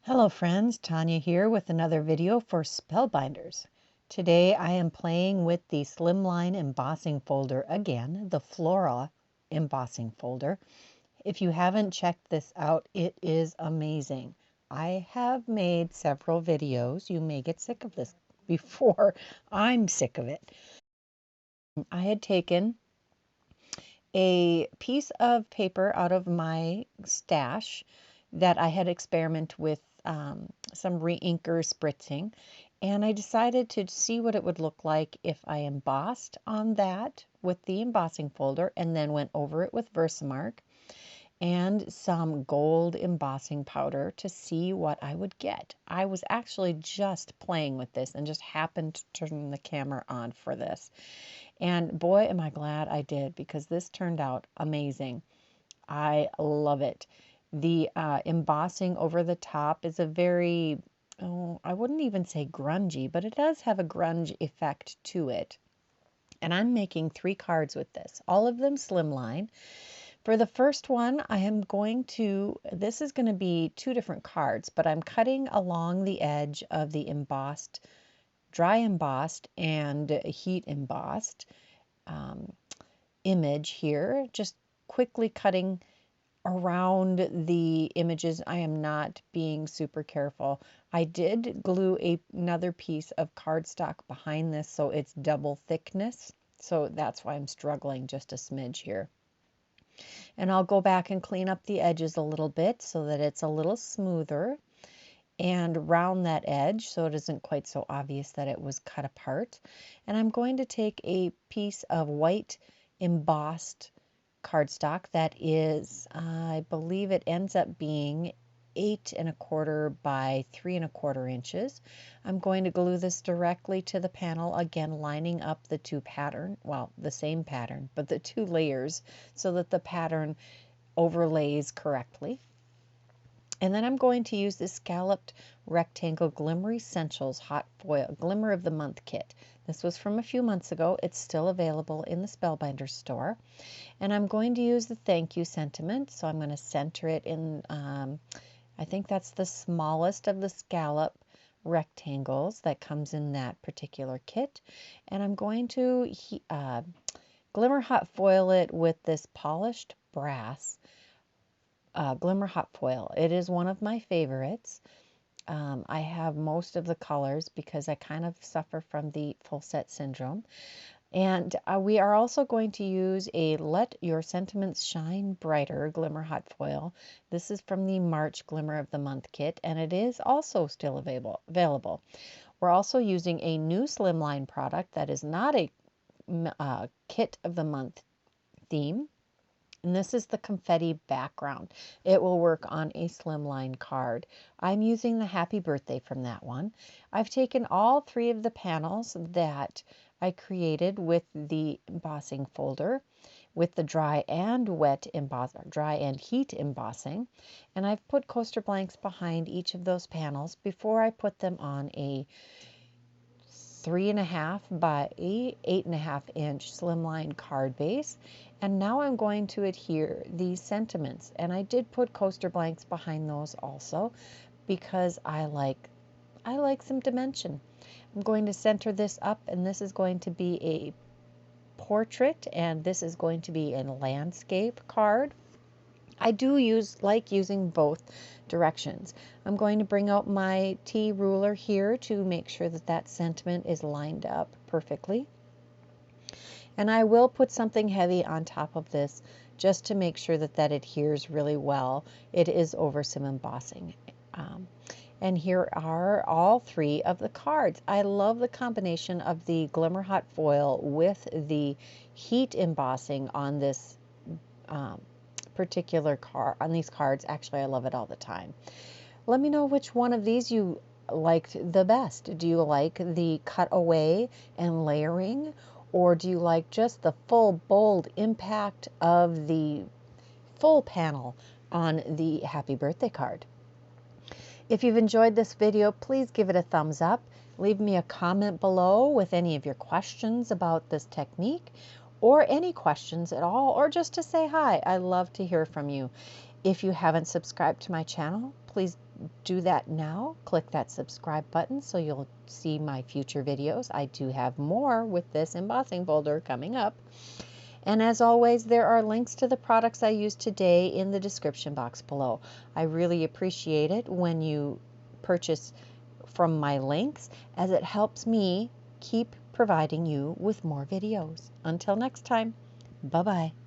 Hello friends, Tanya here with another video for Spellbinders. Today I am playing with the Slimline embossing folder again, the Flora embossing folder. If you haven't checked this out, it is amazing. I have made several videos. You may get sick of this before I'm sick of it. I had taken a piece of paper out of my stash that I had experimented with some re-inker spritzing, and I decided to see what it would look like if I embossed on that with the embossing folder and then went over it with Versamark and some gold embossing powder to see what I would get. I was actually just playing with this and just happened to turn the camera on for this. And boy, am I glad I did, because this turned out amazing. I love it. The embossing over the top is a very, I wouldn't even say grungy, but it does have a grunge effect to it. And I'm making 3 cards with this, all of them slimline. For the first one, I am going to, this is going to be 2 different cards, but I'm cutting along the edge of the embossed, dry embossed and heat embossed image here, just quickly cutting around the images. I am not being super careful. I did glue another piece of cardstock behind this, so it's double thickness. So that's why I'm struggling just a smidge here. And I'll go back and clean up the edges a little bit so that it's a little smoother and round that edge so it isn't quite so obvious that it was cut apart. And I'm going to take a piece of white embossed cardstock that is, I believe it ends up being 8 1/4 by 3 1/4 inches. I'm going to glue this directly to the panel, again lining up the 2 pattern, well, the same pattern, but the 2 layers so that the pattern overlays correctly. And then I'm going to use this Scalloped Rectangle Glimmer Essentials Hot Foil Glimmer of the Month kit. This was from a few months ago. It's still available in the Spellbinders store. And I'm going to use the thank you sentiment. So I'm going to center it in, I think that's the smallest of the scallop rectangles that comes in that particular kit. And I'm going to Glimmer Hot Foil it with this polished brass Glimmer Hot Foil. It is one of my favorites. I have most of the colors because I kind of suffer from the full set syndrome. And we are also going to use a Let Your Sentiments Shine Brighter Glimmer Hot Foil. This is from the March Glimmer of the Month kit, and it is also still available. We're also using a new Slimline product that is not a kit of the month theme. And this is the Confetti background. It will work on a slimline card. I'm using the Happy Birthday from that one. I've taken all 3 of the panels that I created with the embossing folder, with the dry and heat embossing, and I've put coaster blanks behind each of those panels before I put them on a 3 1/2 by 8 1/2 inch slimline card base. And now I'm going to adhere these sentiments, and I did put coaster blanks behind those also because I like some dimension. I'm going to center this up, and this is going to be a portrait, and this is going to be a landscape card. I do like using both directions. I'm going to bring out my T ruler here to make sure that that sentiment is lined up perfectly. And I will put something heavy on top of this just to make sure that that adheres really well. It is over some embossing. And here are all 3 of the cards. I love the combination of the Glimmer Hot Foil with the heat embossing on this particular card, on these cards. Actually, I love it all the time. Let me know which one of these you liked the best. Do you like the cutaway and layering, or do you like just the full bold impact of the full panel on the Happy Birthday card? If you've enjoyed this video, please give it a thumbs up. Leave me a comment below with any of your questions about this technique, or any questions at all, or just to say hi. I love to hear from you. If you haven't subscribed to my channel, please do that now. Click that subscribe button so you'll see my future videos. I do have more with this embossing folder coming up. And as always, there are links to the products I used today in the description box below. I really appreciate it when you purchase from my links, as it helps me keep providing you with more videos. Until next time, bye-bye.